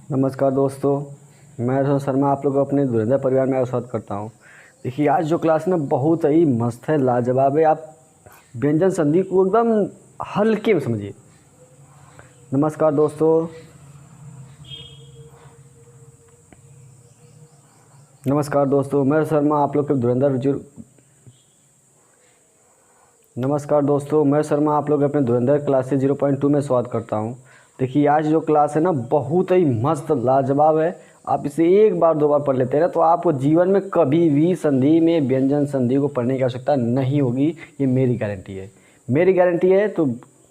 नमस्कार दोस्तों, मैं रोहन शर्मा आप लोग को अपने धुरंधर परिवार में स्वागत करता हूँ। देखिए आज जो क्लास ना बहुत ही मस्त है, लाजवाब है। आप व्यंजन संधि को एकदम हल्के में समझिए। नमस्कार दोस्तों, मैं शर्मा आप लोग के धुरंधर नमस्कार दोस्तों, मैं शर्मा आप लोग अपने धुरंधर क्लास से 0.2 में स्वागत करता हूँ। देखिए आज जो क्लास है ना बहुत ही मस्त लाजवाब है। आप इसे एक बार दो बार पढ़ लेते हैं ना तो आपको जीवन में कभी भी संधि में व्यंजन संधि को पढ़ने की आवश्यकता नहीं होगी। ये मेरी गारंटी है, तो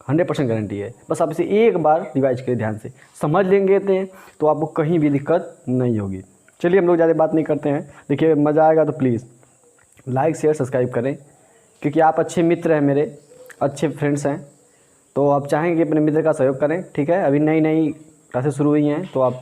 100% गारंटी है। बस आप इसे एक बार रिवाइज करें, ध्यान से समझ लेंगे तो आपको कहीं भी दिक्कत नहीं होगी। चलिए हम लोग ज़्यादा बात नहीं करते हैं। देखिए मज़ा आएगा तो प्लीज़ लाइक शेयर सब्सक्राइब करें, क्योंकि आप अच्छे मित्र हैं, मेरे अच्छे फ्रेंड्स हैं, तो आप चाहेंगे कि अपने मित्र का सहयोग करें। ठीक है, अभी नई नई क्लासेस शुरू हुई हैं तो आप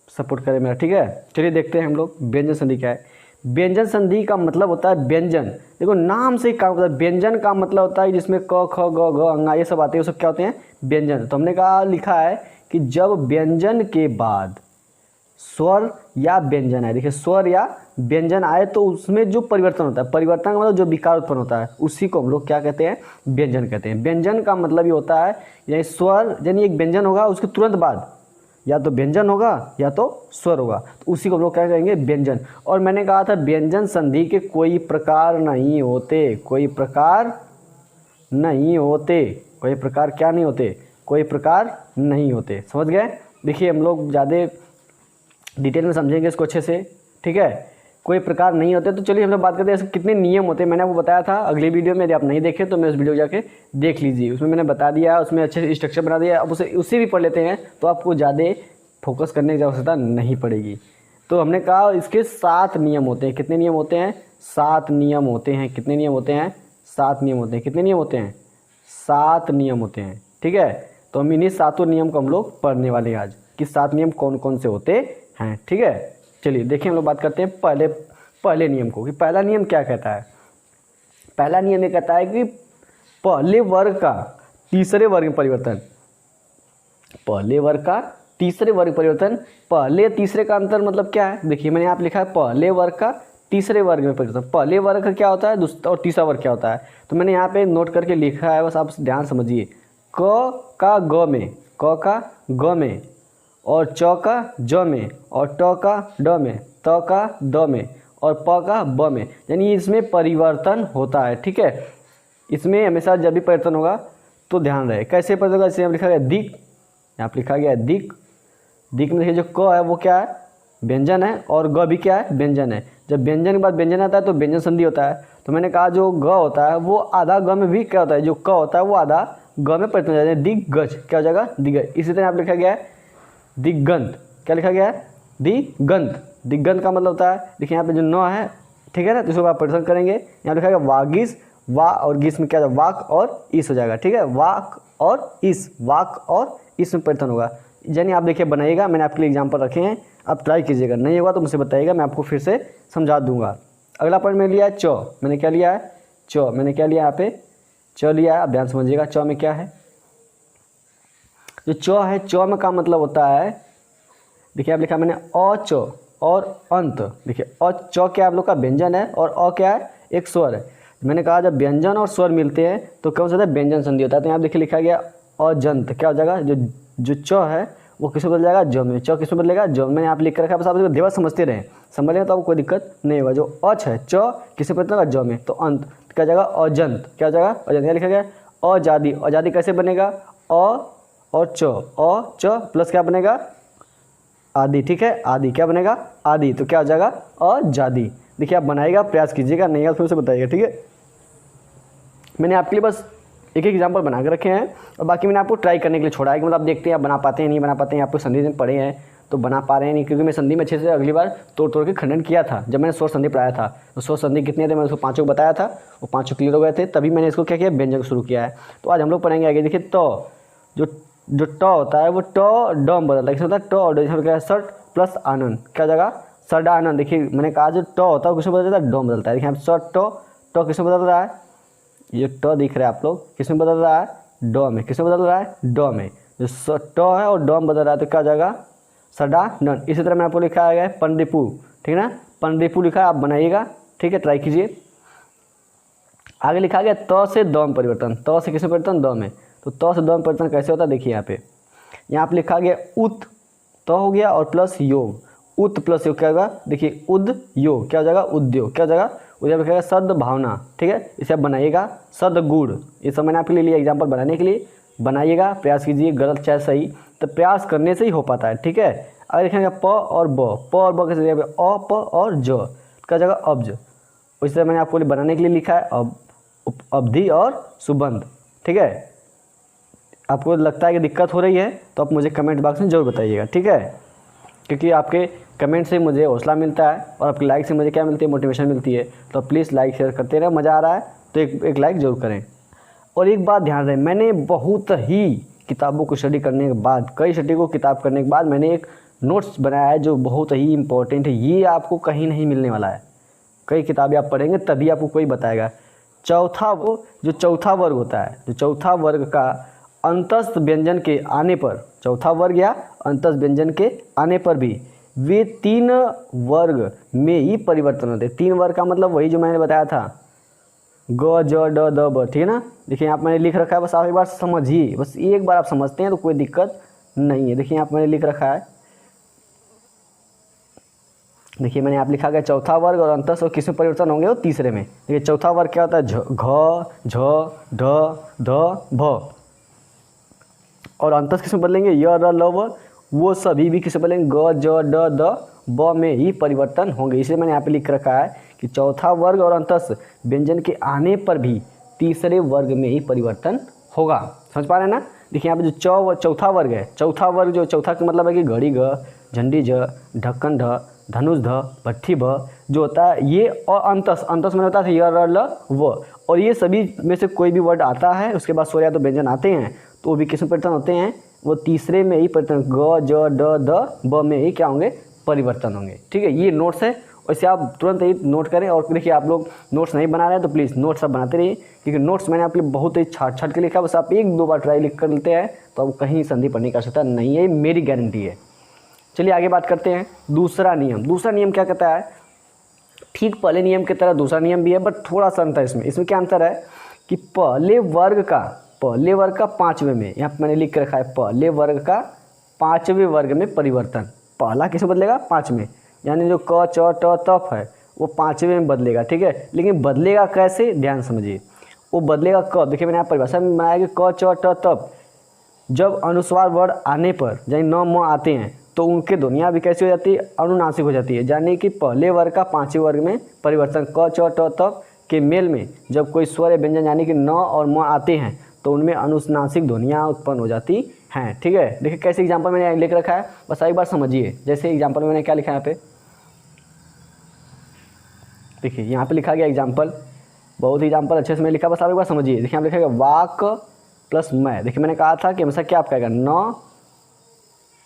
सपोर्ट करें मेरा। ठीक है, चलिए देखते हैं हम लोग व्यंजन संधि क्या है। व्यंजन संधि का मतलब होता है व्यंजन। देखो नाम से ही काम होता है। व्यंजन का मतलब होता है जिसमें क ख ग घ अंगा ये सब आते हैं, वो सब क्या होते हैं? व्यंजन। तो हमने कहा लिखा है कि जब व्यंजन के बाद स्वर या व्यंजन आए, देखिए स्वर या व्यंजन आए तो उसमें जो परिवर्तन होता है, परिवर्तन का मतलब जो विकार उत्पन्न होता है, उसी को हम लोग क्या कहते हैं? व्यंजन कहते हैं। व्यंजन का मतलब ये होता है यानी स्वर यानी एक व्यंजन होगा, उसके तुरंत बाद या तो व्यंजन होगा या तो स्वर होगा, तो उसी को हम लोग क्या कहेंगे? व्यंजन। और मैंने कहा था व्यंजन संधि के कोई प्रकार नहीं होते, कोई प्रकार नहीं होते, कोई प्रकार क्या नहीं होते? कोई प्रकार नहीं होते। समझ गए? देखिए हम लोग ज़्यादा डिटेल में समझेंगे इसको अच्छे से। ठीक है, कोई प्रकार नहीं होते। तो चलिए हम लोग बात करते हैं ऐसे कितने नियम होते हैं। मैंने आपको बताया था अगली वीडियो में, यदि आप नहीं देखे तो मैं उस वीडियो जाके देख लीजिए, उसमें मैंने बता दिया, उसमें अच्छे से स्ट्रक्चर बना दिया। अब उसे भी पढ़ लेते हैं तो आपको ज़्यादा फोकस करने की आवश्यकता नहीं पड़ेगी। तो हमने कहा इसके 7 नियम होते हैं। कितने नियम होते हैं? 7 नियम होते हैं। कितने नियम होते हैं? 7 नियम होते हैं। कितने नियम होते हैं? 7 नियम होते हैं। ठीक है, तो हम इन्हीं 7 नियम को हम लोग पढ़ने वाले हैं आज कि 7 नियम कौन कौन से होते हैं। ठीक है, चलिए देखिए हम लोग बात करते हैं पहले नियम को कि पहला नियम क्या कहता है। पहला नियम ये कहता है कि पहले वर्ग का तीसरे वर्ग में परिवर्तन। पहले वर्ग का तीसरे वर्ग परिवर्तन। पहले तीसरे का अंतर मतलब क्या है? देखिए मैंने यहाँ पे लिखा है पहले वर्ग का तीसरे वर्ग में परिवर्तन। पहले वर्ग का क्या होता है, दूसरा और तीसरा वर्ग क्या होता है, तो मैंने यहाँ पे नोट करके लिखा है, बस आप ध्यान समझिए। क का ग में, क का ग में, और च का ज में, और ट का ड में, त का द में, और प का ब में, यानी इसमें परिवर्तन होता है। ठीक है, इसमें हमेशा जब भी परिवर्तन होगा तो ध्यान रहे कैसे परिवर्तन होगा। जैसे यहाँ लिखा गया दिक, यहाँ पर लिखा गया है दिक। दिक में देखिए जो क है वो क्या है? व्यंजन है, और ग भी क्या है? व्यंजन है। जब व्यंजन के बाद व्यंजन आता है तो व्यंजन संधि होता है। तो मैंने कहा जो ग होता है वो आधा ग में भी क्या होता है, जो क होता है वो आधा ग में परिवर्तन हो जाता है। दिग्गज क्या हो जाएगा? दिग्गज। इसी तरह यहाँ लिखा गया है दिगंत। क्या लिखा गया है? दिगंत। दिगंत का मतलब होता है, देखिए यहाँ पे जो न है, ठीक है ना, तो इसको आप परिवर्तन करेंगे। यहाँ लिखा गया वागिस, वा और गिस में क्या हो जाएगा? वाक और इस हो जाएगा। ठीक है, वाक और इस, वाक और इस में परिवर्तन होगा। यानी आप देखिए बनाइएगा, मैंने आपके लिए एग्जाम्पल रखे हैं, आप ट्राई कीजिएगा। नहीं होगा तो मुझे बताइएगा, मैं आपको फिर से समझा दूंगा। अगला पॉइंट मैंने लिया है च। मैंने क्या लिया है? च। मैंने क्या लिया यहाँ पे? च लिया है। आप ध्यान समझिएगा च में क्या है। जो च है, च में का मतलब होता है, देखिए आप लिखा मैंने अ च और अंत। देखिए अ च क्या आप लोग का व्यंजन है, और अ क्या है? एक स्वर है। मैंने कहा जब व्यंजन और स्वर मिलते हैं तो क्या हो जाता है? व्यंजन संधि होता है। तो यहाँ देखिए लिखा गया अजंत। क्या हो जाएगा? जो च है वो किसमें बदल जाएगा? ज में। च किसमें बदलेगा? ज। मैंने आप लिख कर रखा है, बस आप देवा समझते रहें, समझ लें तो आपको कोई दिक्कत नहीं होगा। जो अच है, च किसमें बदलेगा? ज में। तो अंत क्या हो जाएगा? अजंत। क्या हो जाएगा? अजंत। क्या लिखा गया? आजादी। आजादी कैसे बनेगा? अ और च, अ च प्लस क्या बनेगा? आदि। ठीक है, आदि क्या बनेगा? आदि। तो क्या हो जाएगा? आजादी। देखिए आप बनाएगा, प्रयास कीजिएगा, नहीं फिर से बताइएगा। ठीक है, मैंने आपके लिए बस एक एग्जाम्पल बना के रखे हैं, और बाकी मैंने आपको ट्राई करने के लिए छोड़ा है कि मतलब आप देखते हैं आप बना पाते हैं नहीं बना पाते हैं। आपको संधि में पढ़े हैं तो बना पा रहे हैं नहीं, क्योंकि मैं संधि में अच्छे से अगली बार तोड़ तोड़ के खंडन किया था। जब मैंने 100 संधि पढ़ाया था तो 100 संधि कितने थे मैंने उसको 5 को बताया था, वो 5 क्लियर हो गए थे, तभी मैंने इसको क्या किया? व्यंजन शुरू किया है। तो आज हम लोग पढ़ेंगे आगे। देखिए तो जो ट होता है वो ट ड में बदलता है। किसमें होता है? ट और ड। क्या है? सट प्लस आनंद। क्या हो जाएगा? सड आनंद। देखिए मैंने कहा जो ट होता है किसमें बदल जाता है? ड में बदलता है। देखिए यहाँ सट ट किसमें बदल रहा है? ये ट दिख रहा है आप लोग, किसमें बदल रहा है? ड में। किसमें बदल रहा है? ड में। जो ट है और ड में बदल रहा है तो क्या हो जाएगा? सडानन। इसी तरह मैंने आपको लिखा है पंडरिपु, ठीक है ना, पंडरिपु लिखा है, आप बनाइएगा, ठीक है, ट्राई कीजिए। आगे लिखा गया त से द में परिवर्तन, त से किसमें परिवर्तन, द में। तो त से द में परिवर्तन कैसे होता है देखिए यहाँ पे लिखा गया उत, त हो गया और प्लस योग, उत प्लस योग क्या होगा, देखिए उद योग क्या हो जाएगा, उद्योग क्या हो जाएगा, उद्योग लिखा गया सद्भावना, ठीक है, इसे आप बनाइएगा। सदगुण, ये सब मैंने आपके लिए लिया एग्जाम्पल बनाने के लिए, बनाइएगा, प्रयास कीजिए, गलत चाहे सही, तो प्रयास करने से ही हो पाता है, ठीक है। अगर लिखेंगे प और ब, प और ब कैसे अ प और ज क्या जगह अब्ज, इस तरह मैंने आपको बनाने के लिए लिखा है अवधि और सुबंध, ठीक है। आपको लगता है कि दिक्कत हो रही है तो आप मुझे कमेंट बॉक्स में ज़रूर बताइएगा, ठीक है, क्योंकि आपके कमेंट से मुझे हौसला मिलता है और आपके लाइक से मुझे क्या मिलती है, मोटिवेशन मिलती है। तो प्लीज़ लाइक शेयर करते रहें, मज़ा आ रहा है तो एक लाइक ज़रूर करें। और एक बात ध्यान रहे, मैंने बहुत ही किताबों को स्टडी करने के बाद, कई स्टडी को किताब करने के बाद मैंने एक नोट्स बनाया है जो बहुत ही इंपॉर्टेंट है, ये आपको कहीं नहीं मिलने वाला है। कई किताबें आप पढ़ेंगे तभी आपको कोई बताएगा। जो चौथा वर्ग होता है, जो चौथा वर्ग का अंतस्थ व्यंजन के आने पर, चौथा वर्ग या अंतस्थ व्यंजन के आने पर भी वे 3 वर्ग में ही परिवर्तन होते हैं। 3 वर्ग का मतलब वही जो मैंने बताया था, ग ज ड द ब, ठीक है ना। देखिए यहाँ पर मैंने लिख रखा है, बस आप एक बार समझिए, बस एक बार आप समझते हैं तो कोई दिक्कत नहीं है। देखिए यहाँ पर मैंने लिख रखा है, देखिए मैंने आप लिखा गया चौथा वर्ग और अंतस्थ और किसमें परिवर्तन होंगे, वो तीसरे में। देखिए चौथा वर्ग क्या होता है, घ झ ढ ध भ, और अंतस्थ किसमें बदलेंगे, य र ल व, वो सभी भी किसमें बदलेंगे, ग ज ड द ब में ही परिवर्तन होंगे। इसलिए मैंने यहाँ पे लिख रखा है कि चौथा वर्ग और अंतस्थ व्यंजन के आने पर भी तीसरे वर्ग में ही परिवर्तन होगा। समझ पा रहे हैं ना। देखिए यहाँ पे जो चौथा वर्ग है, चौथा वर्ग जो चौथा का मतलब है कि घड़ी घ, झंडी झ, ढक्कन ढ, धनुष ध, भट्ठी भ जो होता है ये, और अंतस्थ में होता है य र ल व, और ये सभी में से कोई भी वर्ड आता है उसके बाद स्वर या तो व्यंजन आते हैं तो वो भी किसमें परिवर्तन होते हैं, वो तीसरे में ही परिवर्तन, ग ज ड द ब में ही क्या होंगे, परिवर्तन होंगे, ठीक है। ये नोट्स है, वैसे आप तुरंत ही नोट करें। और देखिए आप लोग नोट्स नहीं बना रहे हैं तो प्लीज़ नोट्स आप बनाते रहिए, क्योंकि नोट्स मैंने आपके लिए बहुत ही छाट के लिखा, बस आप 1-2 बार ट्राई लिख कर लेते हैं तो आप कहीं संधि पढ़ने का आवश्यकता नहीं है, मेरी गारंटी है। चलिए आगे बात करते हैं। दूसरा नियम क्या कहता है, ठीक पहले नियम की तरह दूसरा नियम भी है, बट थोड़ा सा अंतर है इसमें क्या अंतर है कि पहले वर्ग का 5वें में, यहाँ पर मैंने लिख के रखा है पहले वर्ग का 5वें वर्ग में परिवर्तन। पहला किसमें बदलेगा, 5 में, यानी जो क च ट तप है वो 5वें में बदलेगा, ठीक है। लेकिन बदलेगा कैसे, ध्यान समझिए, वो बदलेगा कब, देखिए मैंने यहाँ परिभाषा में बनाया कि क च ट तप जब अनुस्वार वर्ण आने पर यानी न म आते हैं तो उनके ध्वनियाँ भी कैसी हो जाती है, अनुनासिक हो जाती है। यानी कि पहले वर्ग का 5वें वर्ग में परिवर्तन, क च ट तप के मेल में जब कोई स्वर या व्यंजन यानी कि न और म आते हैं तो उनमें अनुनासिक ध्वनियाँ उत्पन्न हो जाती हैं, ठीक है। देखिए कैसे एग्जाम्पल मैंने लिख रखा है, बस एक बार समझिए। जैसे एग्जाम्पल में मैंने क्या लिखा है यहाँ पे, देखिए यहाँ पे लिखा गया एग्जाम्पल, बहुत ही एग्जाम्पल अच्छे से मैं लिखा, बस आप एक बार समझिए। देखिए यहाँ पे लिखा गया वाक प्लस मैं। देखिए मैंने कहा था कि हमेशा क्या आप कहेगा, न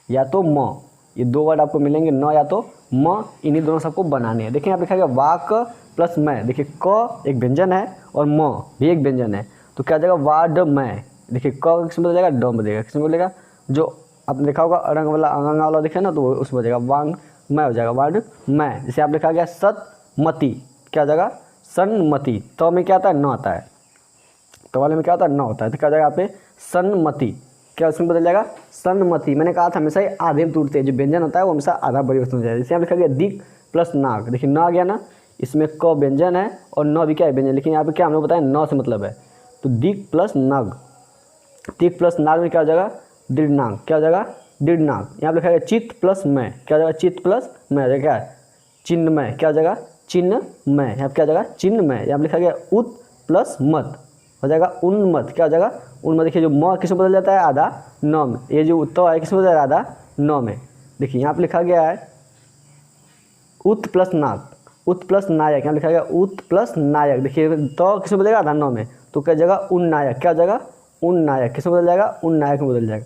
या तो म, ये 2 वर्ड आपको मिलेंगे, न या तो म, इन्हीं दोनों सबको बनाने हैं। देखिए यहाँ पे लिखा गया वाक प्लस मैं, देखिए क एक व्यंजन है और म भी एक व्यंजन है, तो क्या हो जाएगा, वाड मैं। देखिए क किसमें बदलेगा, ड बदलेगा, किसमें बदलेगा, जो आपने देखा होगा अड़ंग वाला अंगांग वाला दिखे ना, तो वो उसमें बदलेगा, वांग मैं हो जाएगा, वाड मैं। जैसे आप लिखा गया सतमति, क्या हो जाएगा, सन्मति, तो में क्या आता है, न आता है, तो वाले में क्या होता है, न होता है, तो क्या हो जाएगा यहाँ पे सन्मति, क्या उसमें बदल जाएगा, सन्मति। मैंने कहा था हमेशा ही आधे में टूटते हैं, जो व्यंजन होता है वो हमेशा आधा परिवर्तन हो जाएगा। जैसे यहाँ लिखा गया दिक प्लस नाग, देखिए न आ गया ना, इसमें क व्यंजन है और न भी क्या है, व्यंजन, लेकिन यहाँ पे क्या हमने बताया न से मतलब है, तो दिक प्लस नाग, दिक प्लस नाग में क्या हो जाएगा, दृढ़नाग, क्या हो जाएगा, दृढ़नाग। यहाँ पे लिखा गया चित्त प्लस मैं, क्या हो जाएगा, चित्त प्लस मैं, क्या है, चिन्हमय, क्या हो जाएगा, चिन्हमय। यहाँ पे क्या हो जाएगा, चिन्हमय। यहाँ पे लिखा गया उत प्लस मत, हो जाएगा उन्मत, क्या हो जाएगा, उन्मत। देखिए जो म किसमें बदल जाता है, आधा न में, ये जो उत्त है किसमें बदल जाता है, आधा न में। देखिए यहाँ पे लिखा गया है उत प्लस नाग, उत प्लस नायक, यहाँ लिखा गया उत प्लस नायक। देखिए तो किसमें बदलेगा, आधा न में, तो क्या जगह उन नायक, क्या हो जाएगा, उन नायक, किसमें बदल जाएगा, उन नायक में बदल जाएगा।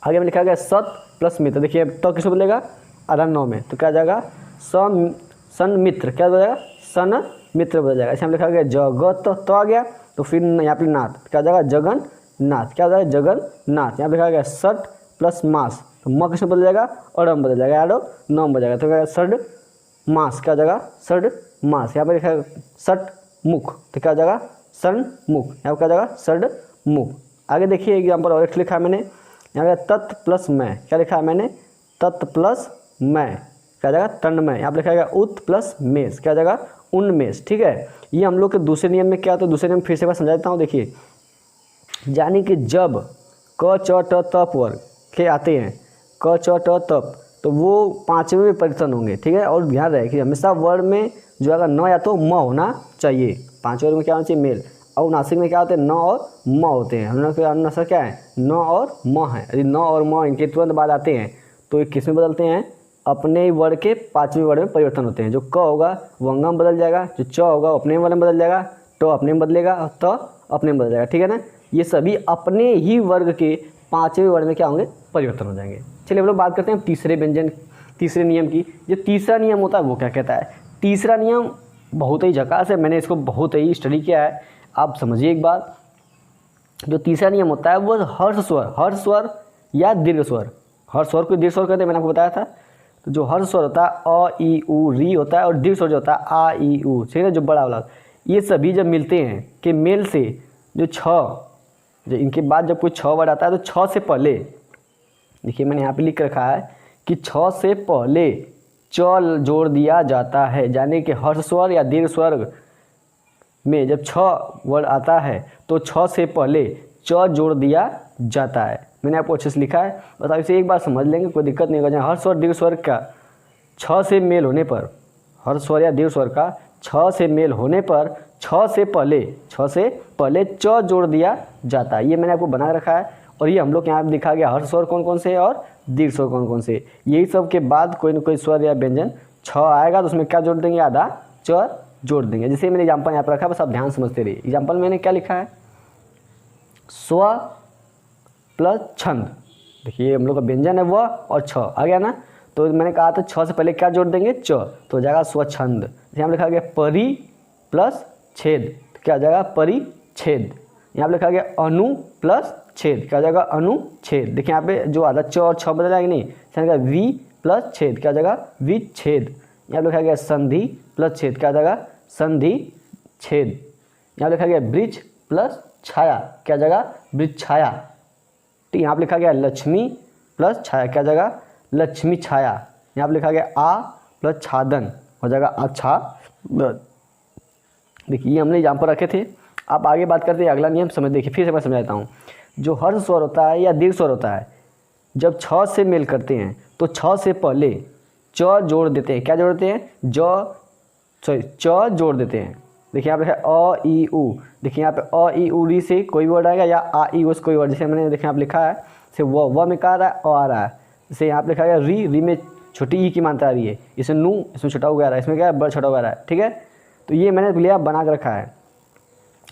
आगे में लिखा गया सत प्लस मित्र, देखिए तो किसमें बदलेगा, आधा न में, तो क्या हो जाएगा सन मित्र, क्या बदल जाएगा, सन मित्र बदल जाएगा। इसमें लिखा गया जगत तो आ गया, तो फिर यहाँ पे नाथ, क्या हो जाएगा, जगन नाथ, क्या हो जाएगा, जगन नाथ। यहाँ पे लिखा गया सट प्लस मास, तो म किसमें बदल जाएगा और म बदल जाएगा, याद हो न बदल जाएगा, तो क्या षड मास, क्या हो जाएगा षड मास। यहाँ पर लिखा है षट मुख, तो क्या हो जाएगा षण मुख, यहाँ पर क्या हो जाएगा षड मुख। आगे देखिए एग्जाम्पल और एक लिखा है मैंने, यहाँ पे तत् प्लस मैं, क्या लिखा है मैंने तत् प्लस मैं, क्या जाएगा तन्मय। यहाँ पर लिखा है उत प्लस मेष, क्या जाएगा उन्मेष। ठीक है, ये हम लोग के दूसरे नियम में क्या होता है, दूसरे नियम फिर से मैं समझा देता हूँ। देखिए यानी कि जब क च ट तप वर्ग के आते हैं, क च ट तप, तो वो पांचवें में परिवर्तन होंगे। ठीक है, और ध्यान रहे कि हमेशा वर्ड में जो अगर न या तो म होना चाहिए, पांचवें वर्ग में क्या होना चाहिए मेल, और नासिक में क्या होते हैं न और म होते हैं। हम लोग के अनुसार क्या है न और म है, यदि न और म इनके तुरंत बाद आते हैं तो ये किस में बदलते हैं, अपने वर्ड के पांचवें वर्ड में परिवर्तन होते हैं। जो क होगा वो अंगा में बदल जाएगा, जो च होगा अपने वर्ड में बदल जाएगा, ट अपने में बदलेगा और त अपने में बदल जाएगा। ठीक है ना, ये सभी अपने ही वर्ग के पांचवें वर्ड में क्या होंगे परिवर्तन हो जाएंगे। चलिए हम लोग बात करते हैं तीसरे व्यंजन, तीसरे नियम की। जो तीसरा नियम होता है वो क्या कहता है, तीसरा नियम बहुत ही झकास है, मैंने इसको बहुत ही स्टडी किया है, आप समझिए एक बात। जो तीसरा नियम होता है वो हर्ष स्वर या दीर्घ स्वर, हर्ष स्वर को दीर्घ स्वर कहते हैं, मैंने आपको बताया था। तो जो हर्ष स्वर होता है अ ई उ री होता है, और दीर्घ स्वर जो होता है आ ई उ, ठीक है, जो बड़ा वाला, ये सभी जब मिलते हैं कि मेल से जो जो इनके बाद जब कोई 6 वर्ड आता है तो 6 से पहले, देखिए मैंने यहाँ पे लिख रखा है कि 6 से पहले च जोड़ दिया जाता है। यानी कि हर्ष स्वर या दीर्घ स्वर में जब 6 वर्ड आता है तो 6 से पहले च जोड़ दिया जाता है। मैंने आपको अच्छे से लिखा है, बस आप इसे एक बार समझ लेंगे, कोई दिक्कत नहीं होगा। हर्ष स्वर दीर्घ स्वर का 6 से मेल होने पर, हर्ष स्वर या दीर्घ स्वर का 6 से मेल होने पर 6 से पहले च जोड़ दिया जाता है। ये मैंने आपको बना रखा है, और ये हम लोग यहाँ पे दिखा गया हर्ष स्वर कौन कौन से और दीर्घ स्वर कौन कौन से। यही सब के बाद कोई ना कोई स्वर या व्यंजन 6 आएगा तो उसमें क्या जोड़ देंगे, आधा च जोड़ देंगे। जैसे मैंने एग्जाम्पल यहाँ पर रखा है, बस आप ध्यान समझते रहिए। एग्जाम्पल मैंने क्या लिखा है, स्व प्लस छंद, देखिए हम लोग का व्यंजन है वह और छ आ गया ना, तो मैंने कहा था 6 से पहले क्या जोड़ देंगे च, तो हो जाएगा स्वच्छंद। यहाँ पर लिखा गया परि प्लस छेद, तो क्या हो जाएगा परिच्छेद। यहाँ पर लिखा गया अनु प्लस छेद, क्या हो जाएगा अनुच्छेद। देखिए यहाँ पे जो आधा च और छ बदल जाएगा नहीं, इसका वी प्लस छेद, क्या हो जाएगा विच्छेद। यहाँ लिखा गया संधि प्लस छेद, क्या हो जाएगा संधि छेद। यहाँ लिखा गया वृक्ष प्लस छाया, क्या हो जाएगा वृक्षाया। ठीक, यहाँ पे लिखा गया लक्ष्मी प्लस छाया, क्या हो जाएगा लक्ष्मी छाया। यहाँ पे लिखा गया आ प्लस छादन, हो जाएगा आच्छादन। देखिए ये हमने एग्जाम्पल रखे थे। आप आगे बात करते हैं अगला नियम समझ, देखिए फिर से मैं समझाता हूँ। जो हर्ष स्वर होता है या दीर्घ स्वर होता है, जब 6 से मेल करते हैं तो 6 से पहले च जोड़ देते हैं, क्या जोड़ते हैं च जोड़ देते हैं। देखिए यहाँ पे है अ ई उ, देखिए यहाँ पे अ ई उ री से कोई वर्ड आएगा या आ ई उ से कोई वर्ड, जैसे मैंने देखिए यहाँ पे लिखा है से व में क्या आ रहा है अ आ रहा है। जैसे यहाँ पे लिखा है री में छोटी ई की मात्रा आ रही है, इसमें नू, इसमें छोटा हुआ आ रहा है, इसमें क्या है बड़ा छोटा हुआ आ रहा है। ठीक है, तो ये मैंने लिया बना के रखा है।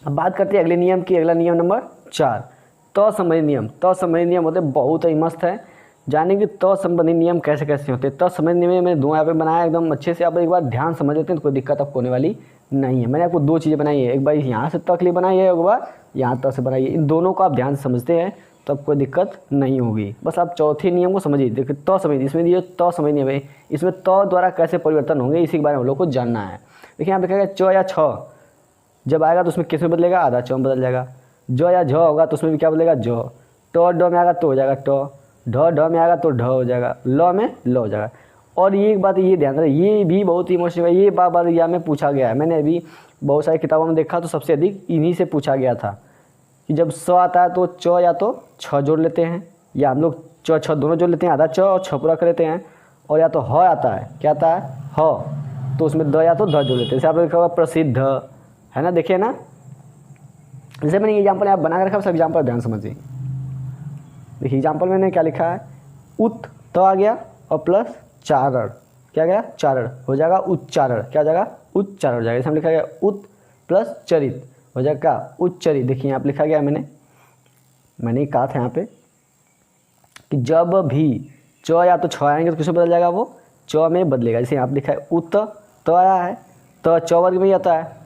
अब बात करते हैं अगले नियम की। अगला नियम नंबर 4, त संबंधी नियम। त संबंधी नियम होते बहुत ही मस्त है, जाने कि त संबंधी नियम कैसे कैसे होते हैं। त संबंधी नियम मैंने 2 यहाँ पे बनाया एकदम अच्छे से, आप एक बार ध्यान समझ लेते हैं तो कोई दिक्कत आपको होने वाली नहीं है। मैंने आपको 2 चीज़ें बनाई है, एक बार यहाँ से तक लिए बनाई है, एक बार यहाँ तक से बनाई है। इन दोनों को आप ध्यान से समझते हैं तो अब कोई दिक्कत नहीं होगी। बस आप चौथे नियम को समझिए। देखिए त समझिए, इसमें ये त समझ नियम है, इसमें त द्वारा कैसे परिवर्तन होंगे इसी के बारे में हम लोग को जानना है। देखिए यहाँ पे लिखा है च या छ जब आएगा तो उसमें किस में बदलेगा, आधा च में बदल जाएगा। ज या झ होगा तो उसमें भी क्या बदलेगा ज। ट ड में आएगा तो हो जाएगा ट, ढ ढ में आएगा तो ढ हो जाएगा, ल में ल हो जाएगा। और ये एक बात ये ध्यान रहे, ये भी बहुत ही इमोशनल है, ये बार बार यहाँ में पूछा गया है। मैंने अभी बहुत सारी किताबों में देखा तो सबसे अधिक इन्हीं से पूछा गया था कि जब स आता है तो च या तो छ जोड़ लेते हैं, या हम लोग च छ दोनों जोड़ लेते हैं, आधा च और छ पूरा कर लेते हैं, और या तो ह आता है, क्या आता है ह, तो उसमें द या तो ध जोड़ लेते हैं। जैसे आप लोग लिखा हुआ प्रसिद्ध है ना, देखिए ना, जैसे मैंने एग्जाम्पल आप बना कर रखा, सब एग्जाम्पल ध्यान समझिए। देखिए एग्जाम्पल मैंने क्या लिखा है, उत तो आ गया और प्लस चारण, क्या गया चारण, हो जाएगा उच्चारण, क्या हो जाएगा उच्चारण हो जाएगा। जैसे हम लिखा गया उत प्लस चरित, हो जाएगा क्या उच्चरित। देखिए यहाँ पे लिखा गया, मैंने कहा था यहाँ पे कि जब भी च या तो छ आएंगे तो किसमें बदल जाएगा, वो च में बदलेगा। जैसे यहाँ पे लिखा है उत तो आया है, तो च वर्ग में ही आता है।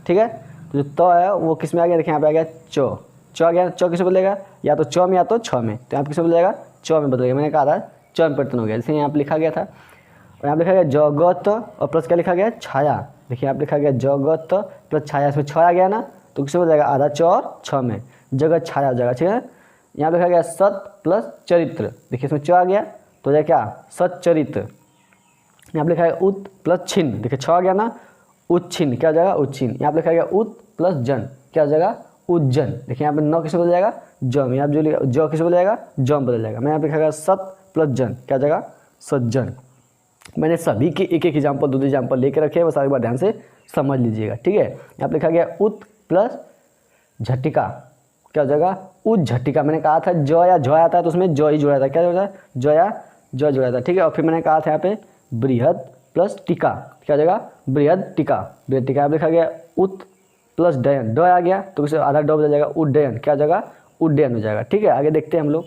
ठीक है, तो जो त है वो किस में आ गया, देखिए यहाँ पे आ गया च आ गया, च किसमें बदलेगा, या तो च में या तो छ में, तो यहाँ पे किसमें बदलेगा च में बदल गया, मैंने कहा था च में परिवर्तन हो गया, जैसे यहाँ पर लिखा गया था। और यहाँ पर लिखा गया जगत और प्लस क्या लिखा गया छाया। देखिए यहाँ पर लिखा गया जगत प्लस छाया, इसमें छ आ गया ना, तो किसमें बदल जाएगा आधा च और छ में, जगत छाया हो जाएगा। ठीक है, यहाँ पर लिखा गया सत प्लस चरित्र, देखिए इसमें च आ गया तो हो जाएगा क्या सच्चरित्र। यहाँ पर लिखा गया उत प्लस छिन्न, देखिए छ आ गया ना, उच्छिन्न क्या हो जाएगा उच्छिन्न। यहाँ पर लिखा गया उत प्लस जन क्या हो जाएगा उज्जैन। देखिए यहाँ पे न किसमें बदल जाएगा जम, यहाँ जो लिखा ज किसमें बदल जाएगा जम बदल जाएगा। मैं यहाँ पे लिखा गया सत प्लस जन क्या हो जाएगा सज्जन। मैंने सभी के एक एक एग्जाम्पल 2 एग्जाम्पल लेके रखे हैं, बस एक बार ध्यान से समझ लीजिएगा। ठीक है, यहाँ पे लिखा गया उत प्लस झटिका क्या हो जाएगा उज्झटिका। मैंने कहा था ज या झ आता है तो उसमें ज ही जुड़ा था, क्या होता है ज या ज जुड़ा था। ठीक है, और फिर मैंने कहा था यहाँ पे बृहद प्लस टीका क्या हो जाएगा बृहद टीका। बृहद टीका यहाँ पे लिखा गया उत प्लस डयन, ड आ गया तो किसी आधा ड बदल जाएगा उड्डयन क्या हो जाएगा उड्डयन हो जाएगा। ठीक है, आगे देखते हैं हम लोग।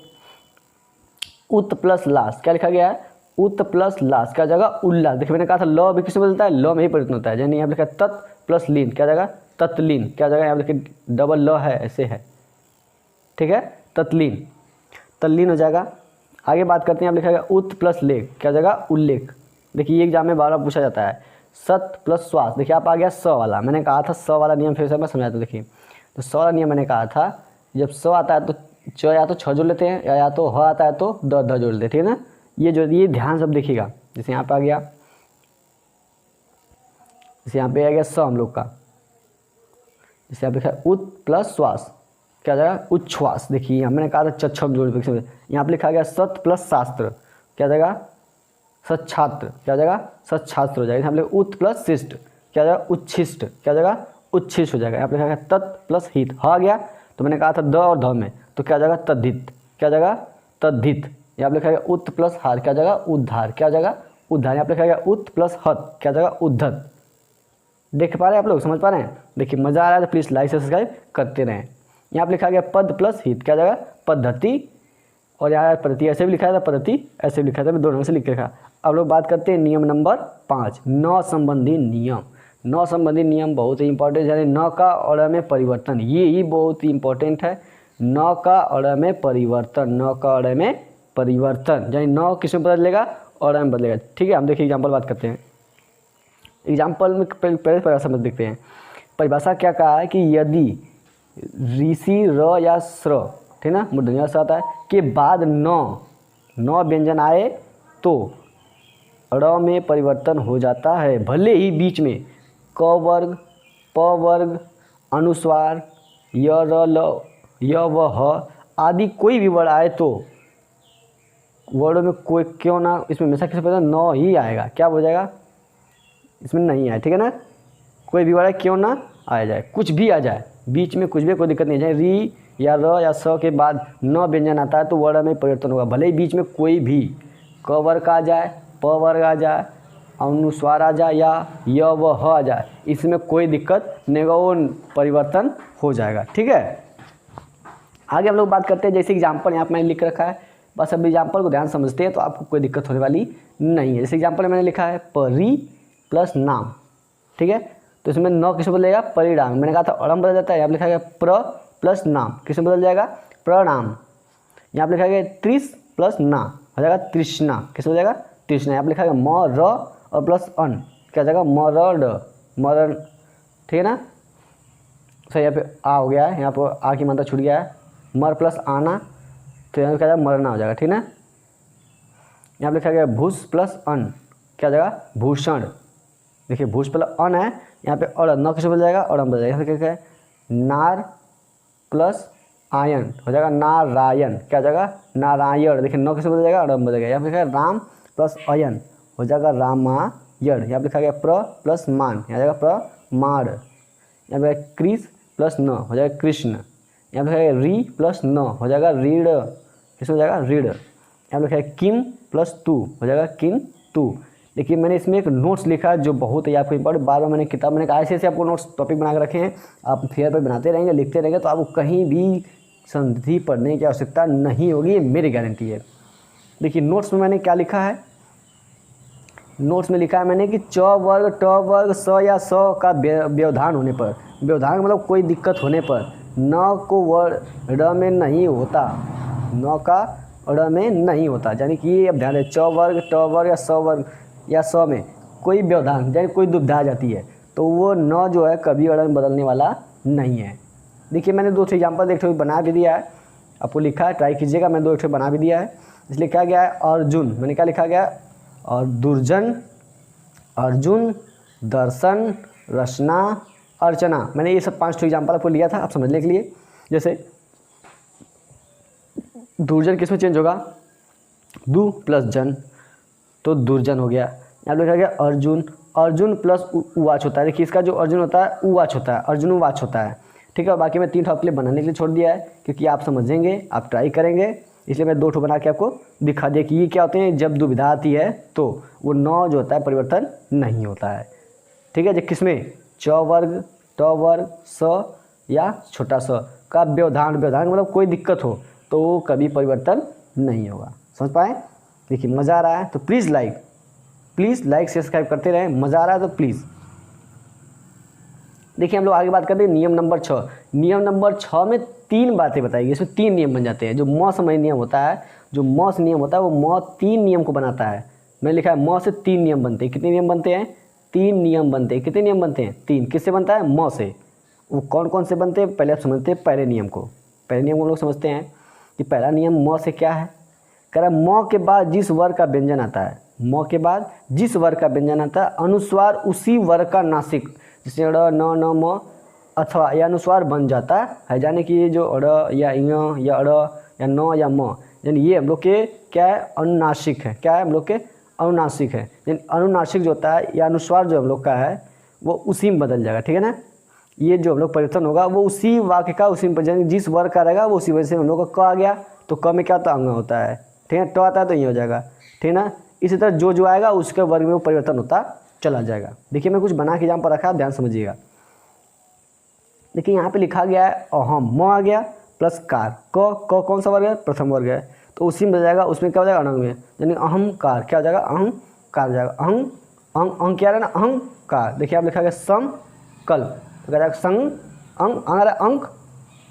उत प्लस लास क्या लिखा गया है उत प्लस लास क्या हो जाएगा उल्लास। देखिए मैंने कहा था ल भी किसमें बदलता है ल में ही परिवर्तन होता है, यानी यहाँ पे लिखा तत् प्लस लीन क्या हो जाएगा तत्लीन क्या हो जाएगा। यहाँ पे देखिए डबल ल है ऐसे है, ठीक है तत्लीन तल्लीन हो जाएगा। आगे बात करते हैं, यहाँ लिखा गया उत प्लस लेख क्या हो जाएगा उल्लेख। देखिए ये एग्जाम में बार बार पूछा जाता है। सत प्लस श्वास, देखिए आप आ गया स वाला, मैंने कहा था स वाला नियम फिर से मैं समझाता हूँ। देखिए तो स वाला नियम मैंने कहा था जब स आता है तो च या तो छ जोड़ लेते हैं या तो ह आता है तो द जोड़ लेते हैं, ठीक है ना। ये ध्यान सब देखिएगा। जैसे यहाँ पे आ गया, जैसे यहाँ पे आ गया स हम लोग का, जैसे यहाँ पे लिखा है उत प्लस श्वास क्या हो जाएगा उच्छ्वास। देखिए यहाँ मैंने कहा था चच्छम जोड़, यहाँ पे लिखा गया सत प्लस शास्त्र क्या हो जाएगा सच्छात्र क्या हो जाएगा सच्छात्र हो जाएगा। यहाँ पे उत प्लस शिष्ट क्या हो जाएगा उच्छिष्ट क्या हो जाएगा उच्छिष्ट हो जाएगा। यहाँ पे लिखा गया तत् प्लस हित ह आ गया तो मैंने कहा था द और ध में तो क्या हो जाएगा तद्धित क्या हो जाएगा तद्धित। यहाँ पे लिखा गया उत प्लस हार क्या हो जाएगा उद्धार क्या हो जाएगा उद्धार। यहाँ पे लिखा गया उत प्लस हत क्या हो जाएगा उद्धत। देख पा रहे हैं आप लोग, समझ पा रहे हैं। देखिए मजा आ रहा है तो प्लीज़ लाइक सब्सक्राइब करते रहें। यहाँ पे लिखा गया पद प्लस हित क्या हो जाएगा पद्धति, और यहाँ पद्धति ऐसे भी लिखा था पद्धति ऐसे भी लिखा था, मैं दोनों से लिख के रखा। अब लोग बात करते हैं नियम नंबर 5 नौ संबंधी नियम। नौ संबंधी नियम बहुत ही इंपॉर्टेंट, यानी न का और में परिवर्तन, ये ही बहुत ही इंपॉर्टेंट है। न का और में परिवर्तन, न का और में परिवर्तन यानी न किस में बदलेगा और में बदलेगा। ठीक है, हम देखिए एग्जाम्पल बात करते हैं। एग्जाम्पल में पहले परिभाषा समझ देखते हैं। परिभाषा क्या कहा है कि यदि ऋषि र या स्र ठीक ना मूर्धन्य स आता है के बाद नौ व्यंजन आए तो र में परिवर्तन हो जाता है, भले ही बीच में क वर्ग प वर्ग अनुस्वार य र ल य व ह आदि कोई भी वर्ण आए तो वर्णों में कोई क्यों ना इसमें हमेशा किसी पता न ही आएगा, क्या हो जाएगा इसमें नहीं आए, ठीक है ना। कोई भी वर्ण क्यों ना आ जाए, कुछ भी आ जाए बीच में कुछ भी कोई दिक्कत नहीं है। री या र या स के बाद न व्यंजन आता है तो वर्ण में परिवर्तन होगा, भले ही बीच में कोई भी क वर्ग आ जाए प वर्ग आ जाए अनुस्वार आ जाए या य व ह आ जाए, इसमें कोई दिक्कत नहीं होगा, वो परिवर्तन हो जाएगा। ठीक है, आगे हम लोग बात करते हैं। जैसे एग्जाम्पल यहाँ पर मैंने लिख रखा है, बस अब एग्जाम्पल को ध्यान समझते हैं तो आपको कोई दिक्कत होने वाली नहीं है। जैसे एग्जाम्पल मैंने लिखा है परी प्लस नाम, ठीक है, तो इसमें न किसमें बदलेगा परिणाम। मैंने कहा था अड़म बदल जाता है, यहाँ पर लिखा गया प्र प्लस नाम किसमें बदल जाएगा प्रणाम। यहाँ पर लिखा गया त्रिस प्लस ना हो जाएगा तृष्णा किसमें हो जाएगा तृष्णा। यहाँ पर लिखा गया म र और प्लस अन क्या हो जाएगा मरण मरण, ठीक है ना। सही, यहाँ पे आ हो गया है, यहाँ पर आ की मात्रा छूट गया है, मर प्लस आना तो यहाँ पे क्या हो जाएगा मरना हो जाएगा, ठीक है ना। यहाँ पे लिखा गया भूष प्लस अन क्या हो जाएगा भूषण। देखिए भूष प्लस अन है, यहाँ पे और न किसमें बदल जाएगा और बदल जाएगा। यहाँ पे क्या है नार प्लस आयन हो जाएगा नारायण क्या हो जाएगा नारायण। देखिए न किसमें बदल जाएगा और बदल जाएगा। यहाँ पे लिखा है राम प्लस अयन हो जाएगा रामायण। यहाँ पे लिखा गया प्र प्लस मान यहाँ जाएगा प्रमाण। यहाँ पे कृष प्लस न हो जाएगा कृष्ण। यहाँ पे लिखा है री प्लस न हो जाएगा रीढ़ किसमें हो जाएगा रीढ़। यहाँ पे लिखा है किम प्लस तू हो जाएगा किन तू। देखिए मैंने इसमें एक नोट्स लिखा है जो बहुत ही आपको इंपॉर्टेंट, बार बार मैंने किताब मैंने कहा ऐसे आपको नोट्स टॉपिक बना के रखे हैं, आप फेयर पर बनाते रहेंगे लिखते रहेंगे तो आपको कहीं भी संधि पढ़ने की आवश्यकता नहीं होगी, ये मेरी गारंटी है। देखिए नोट्स में मैंने क्या लिखा है, नोट्स में लिखा है मैंने कि च वर्ग ट वर्ग स या स का व्यवधान होने पर, व्यवधान मतलब कोई दिक्कत होने पर न को वर्ण र में नहीं होता, न का ड़ में नहीं होता। यानी कि ये अब ध्यान दें, च वर्ग, ट वर्ग या स वर्ग या स में कोई व्यवधान यानी कोई दुविधा आ जाती है तो वो न जो है कभी ड़ में बदलने वाला नहीं है। देखिए मैंने 2 एग्जाम्पल एक बना भी दिया है, आपको लिखा है, ट्राई कीजिएगा। मैंने 2 बना भी दिया है। इसलिए क्या गया है अर्जुन, मैंने क्या लिखा गया है और दुर्जन, अर्जुन, दर्शन, रचना, अर्चना। मैंने ये सब 5 एग्जाम्पल आपको लिया था आप समझने के लिए। जैसे दुर्जन किस में चेंज होगा, दु प्लस जन तो दुर्जन हो गया। यहाँ लिखा गया अर्जुन, अर्जुन प्लस उवाच होता है। देखिए इसका जो अर्जुन होता है उवाच होता है, अर्जुन उवाच होता है, ठीक है। बाकी मैं 3 ठो आपके लिए बनाने के लिए छोड़ दिया है क्योंकि आप समझेंगे, आप ट्राई करेंगे, इसलिए मैं 2 ठो बना के आपको दिखा दिया कि ये क्या होते हैं। जब दुविधा आती है तो वो न जो होता है परिवर्तन नहीं होता है, ठीक है। जब किसमें च वर्ग, ट वर्ग, स या छोटा स का व्यवधान मतलब कोई दिक्कत हो तो वो कभी परिवर्तन नहीं होगा। समझ पाए? देखिए मज़ा आ रहा है तो प्लीज़ लाइक सब्सक्राइब करते रहें। मज़ा आ रहा है तो प्लीज़। देखिए हम लोग आगे बात करते हैं नियम नंबर 6। नियम नंबर 6 में 3 बातें बताई, इसमें 3 नियम बन जाते हैं। जो म समय नियम होता है, जो म से नियम होता है वो म 3 नियम को बनाता है। मैंने लिखा है म से 3 नियम बनते हैं। कितने नियम बनते हैं? 3 नियम बनते हैं। कितने नियम बनते हैं? 3। किससे बनता है? म से। वो कौन कौन से बनते हैं पहले आप समझते हैं पहले नियम को। पहले नियम को हम लोग समझते हैं कि पहला नियम म से क्या है। कह रहा है म के बाद जिस वर्ग का व्यंजन आता है, म के बाद जिस वर्ग का व्यंजन आता है अनुस्वार उसी वर्ग का नासिक, जिससे ड़ न न म अथवा यह अनुस्वार बन जाता है। यानी कि ये जो ड़ या य या ड़ या न या म, यानी ये हम लोग के क्या है? अनुनासिक है। क्या है? हम लोग के अनुनासिक है। यानी अनुनासिक जो होता है या अनुस्वार जो हम लोग का है वो उसी में बदल जाएगा, ठीक है ना। ये जो हम लोग परिवर्तन होगा वो उसी वाक्य का उसी में, जिस वर्ग का रहेगा वो उसी वजह से हम लोग का क आ गया तो क में क्या होता है? अंग होता है, ठीक है। ट आता है तो ये हो जाएगा, ठीक है ना। इसी तरह जो आएगा उसके वर्ग में वो परिवर्तन होता चला जाएगा। देखिए मैं कुछ बना के यहाँ पर रखा है, ध्यान समझिएगा। देखिए यहाँ पे लिखा गया है अहम, म आ गया प्लस कार, क कौन सा वर्ग है? प्रथम वर्ग है, तो उसी में जाएगा, उसमें क्या हो जाएगा? अनंग में, यानी अहंकार क्या हो जाएगा? अहंकार जाएगा। अंग क्या है ना? अहंकार। देखिए आप लिखा गया संकल्प, तो क्या जाएगा? संग अंग आ रहा है अंक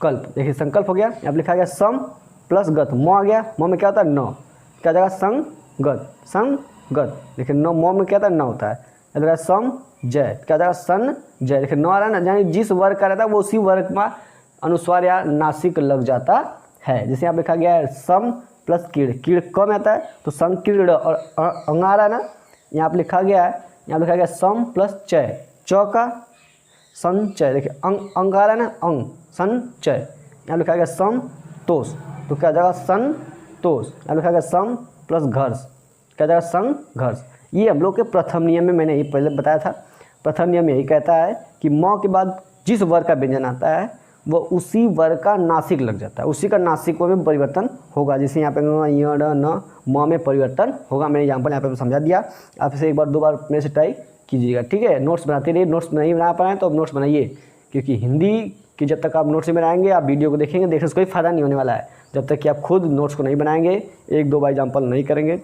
कल्प। देखिए संकल्प हो गया। यहाँ पे लिखा गया सम प्लस गत, म आ गया, म में क्या होता है? न, क्या जाएगा? संगत। देखिए न म में क्या होता है? न होता है। लगा सम जय, क्या जाएगा? सन जय। देखिए न आ रहा है ना, यानी जिस वर्ग का रहता है वो उसी वर्ग में अनुस्वार या नासिक लग जाता है। जैसे यहाँ पे लिखा गया है सम प्लस कीड़, कीड़ क में आता है तो संकीर्ण, और अंग आ रहा है ना, यहाँ पे लिखा गया है, यहाँ पे लिखा गया सम प्लस चय, च का संचय। देखिए अंग आ रहा है ना, अंग संचय। यहाँ लिखा गया सम तोष, तो क्या जाएगा? संतोष। यहाँ लिखा गया सम प्लस घर्ष, क्या जाएगा? संघर्ष। ये हम लोग के प्रथम नियम में मैंने ये पहले बताया था। प्रथम नियम यही कहता है कि म के बाद जिस वर्ग का व्यंजन आता है वो उसी वर्ग का नासिक लग जाता है, उसी का नासिक में परिवर्तन होगा। जैसे यहाँ पे य ड न म में परिवर्तन होगा। मैंने एग्जाम्पल यहाँ पे समझा दिया। आप इसे एक बार 2 बार मेरे से ट्राई कीजिएगा, ठीक है। नोट्स बनाते रहिए, नोट्स नहीं बना पाए तो अब नोट्स बनाइए, क्योंकि हिंदी की जब तक आप नोट्स नहीं बनाएंगे, आप वीडियो को देखेंगे, देखने से कोई फ़ायदा नहीं होने वाला है जब तक कि आप खुद नोट्स को नहीं बनाएंगे, 1-2 बार एग्जाम्पल नहीं करेंगे।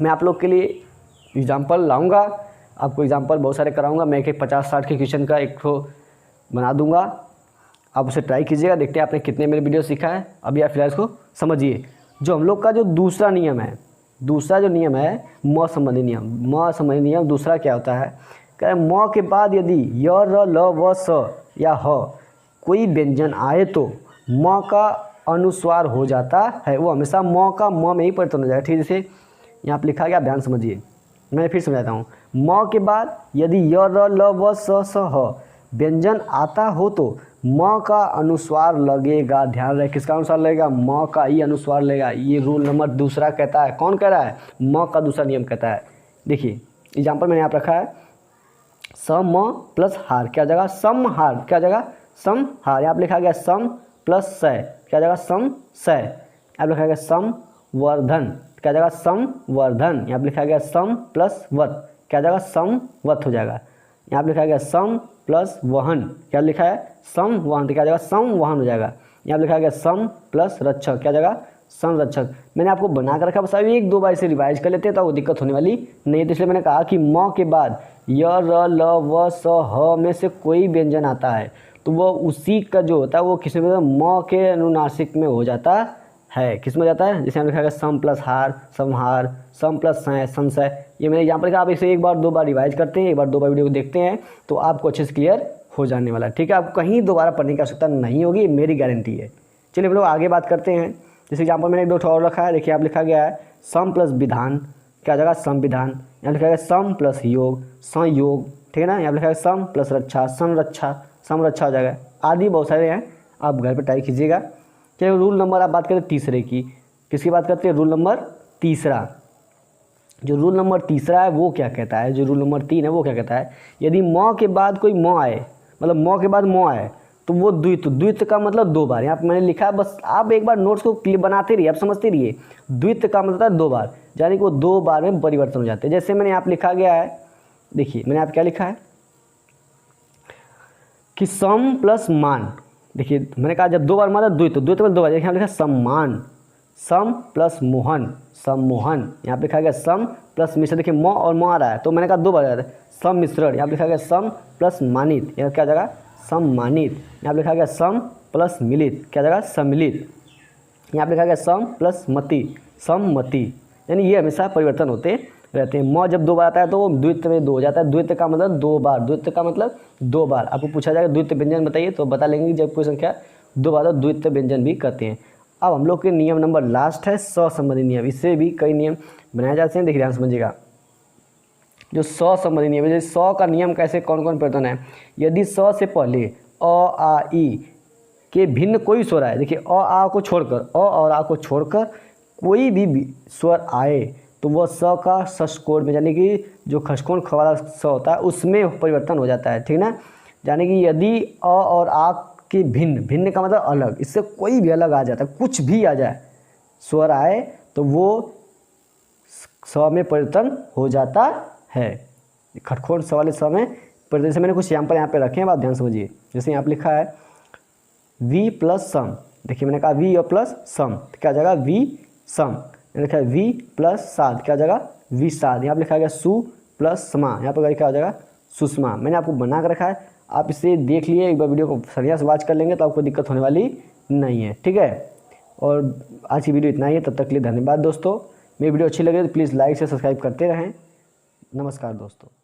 मैं आप लोग के लिए एग्जाम्पल लाऊंगा, आपको एग्जाम्पल बहुत सारे कराऊंगा। मैं एक 50-60 के क्वेश्चन का एक ठो बना दूंगा, आप उसे ट्राई कीजिएगा। देखते हैं आपने कितने मेरे वीडियो सीखा है। अभी आप फिलहाल इसको समझिए। जो हम लोग का जो दूसरा नियम है, दूसरा जो नियम है म संबंधी नियम, म संबंधी नियम दूसरा क्या होता है? क्या म के बाद यदि य र ल व स या ह कोई व्यंजन आए तो म का अनुस्वार हो जाता है। वो हमेशा म का म में ही परिवर्तन हो जाएगा, ठीक है। जैसे यहाँ पर लिखा गया, आप ध्यान समझिए, मैं फिर समझाता हूँ। म के बाद यदि य र ल व स ह व्यंजन आता हो तो म का अनुस्वार लगेगा। ध्यान रहे, किसका अनुस्वार लगेगा? म का ही अनुस्वार लगेगा। ये रूल नंबर दूसरा कहता है। कौन कह रहा है? म का दूसरा नियम कहता है। देखिए एग्जाम्पल मैंने यहाँ रखा है, सम प्लस हार, क्या जगह? सम हार, क्या जगह? सम हार। यहाँ पर लिखा गया सम प्लस सय, क्या जगह? सम सय। यहाँ पर लिखा गया सम वर्धन, क्या जगह? सम वर्धन। यहाँ पर लिखा गया सम प्लस वत, क्या जगह? सम वत हो जाएगा। यहाँ पर लिखा गया सम प्लस वहन, क्या लिखा है? सम वहन, तो क्या जगह? सम वहन हो जाएगा। यहाँ पर लिखा गया सम प्लस रक्षक, क्या जगह? संरक्षक। मैंने आपको बना कर रखा, बस अभी 1-2 बार इसे रिवाइज कर लेते हैं तो वो दिक्कत होने वाली नहीं। तो इसलिए मैंने कहा कि म के बाद य र ल व स ह में से कोई व्यंजन आता है तो वो उसी का जो होता है वो किसी में म के अनुनासिक में हो जाता है, किस में हो जाता है, जैसे यहाँ लिखा है सम प्लस हार, समहार, सम प्लस संशय। ये मैंने यहाँ पर लिखा, आप इसे एक बार दो बार रिवाइज करते हैं, एक बार दो बार वीडियो को देखते हैं तो आपको अच्छे से क्लियर हो जाने वाला है। ठीक है, आपको कहीं दोबारा पढ़ने की आवश्यकता नहीं होगी, मेरी गारंटी है। चलिए हम लोग आगे बात करते हैं। जैसे यहाँ पर मैंने एक दो और रखा है, देखिए आप लिखा गया है सम प्लस विधान, क्या जगह संविधान, यहाँ लिखा गया सम प्लस योग, संयोग, ठीक है ना। यहाँ लिखा है सम प्लस रक्षा, संरक्षा, समरक्षा हो जाएगा, आदि बहुत सारे हैं, आप घर पर ट्राई कीजिएगा। चलिए रूल नंबर आप बात करें तीसरे की, किसकी बात करते हैं, रूल नंबर तीसरा। जो रूल नंबर तीसरा है वो क्या कहता है, जो रूल नंबर 3 है वो क्या कहता है, यदि म के बाद कोई म आए, मतलब म के बाद म आए तो वो द्वित्व, द्वित्व का मतलब दो बार, यहाँ पर मैंने लिखा है, बस आप एक बार नोट्स को क्लियर बनाते रहिए, आप समझते रहिए। द्वित्व का मतलब है दो बार, यानी कि वो दो बार में परिवर्तन हो जाते हैं। जैसे मैंने यहाँ लिखा गया है, देखिए मैंने आप क्या लिखा है कि सम प्लस मान, देखिए मैंने कहा जब दो बार मतलब द्वित्व, द्वित्व में दो बार, यहाँ लिखा सम्मान, सम प्लस मोहन, सम्मोहन, यहाँ पे लिखा गया सम प्लस मिश्रण, देखिए म और म आ रहा है तो मैंने कहा दो बार आ रहा है, सम मिश्रण, यहाँ पे लिखा गया सम प्लस मानित, यहाँ क्या जगह सम्मानित, यहाँ पे लिखा गया सम प्लस मिलित, क्या जगह सम्मिलित, यहाँ पे लिखा गया सम प्लस मति, सम्मति, यानी ये हमेशा परिवर्तन होते रहते हैं। म जब दो बार आता है तो वो द्वित्व में दो हो जाता है, द्वित्व का मतलब दो बार, द्वित्व का मतलब दो बार। आपको पूछा जाएगा द्वित्व व्यंजन बताइए तो बता लेंगे, जब कोई संख्या दो बार तो द्वित्व व्यंजन भी कहते हैं। अब हम लोग के नियम नंबर लास्ट है सहसंबंधी नियम, इससे भी कई नियम बनाए जाते हैं, देखिए ध्यान समझिएगा। जो सहसंबंधी नियम है, जैसे 100 का नियम कैसे कौन कौन परिवर्तन है, यदि 100 से पहले अ आ ई के भिन्न कोई स्वर आए, देखिए अ आ को छोड़कर, अ और आ को छोड़कर कोई भी स्वर आए तो वह स का षष्कोण में, यानी कि जो खसकोण ख वाला स होता है उसमें परिवर्तन हो जाता है, ठीक ना। यानी कि यदि अ और आ के भिन्न, भिन्न का मतलब अलग, इससे कोई भी अलग आ जाता है, कुछ भी आ जाए स्वर आए तो वो स में परिवर्तन हो जाता है, खटखोट स वाले स में परिवर्तन। जैसे मैंने कुछ एग्जाम्पल यहाँ पे रखे हैं, आप ध्यान समझिए। जैसे यहाँ पे लिखा है वी प्लस सम, देखिए मैंने कहा वी और प्लस सम, क्या जगह वी सम, लिखा है वी प्लस साध, क्या जगह विषाद, यहाँ पर लिखा गया सु प्लस समा, यहाँ पर लिखा हो जाएगा सुषमा। मैंने आपको बना कर रखा है, आप इसे देख लिए, एक बार वीडियो को बढ़िया से वॉच कर लेंगे तो आपको दिक्कत होने वाली नहीं है, ठीक है। और आज की वीडियो इतना ही है, तब तक के लिए धन्यवाद दोस्तों। मेरी वीडियो अच्छी लगे तो प्लीज़ लाइक से सब्सक्राइब करते रहें। नमस्कार दोस्तों।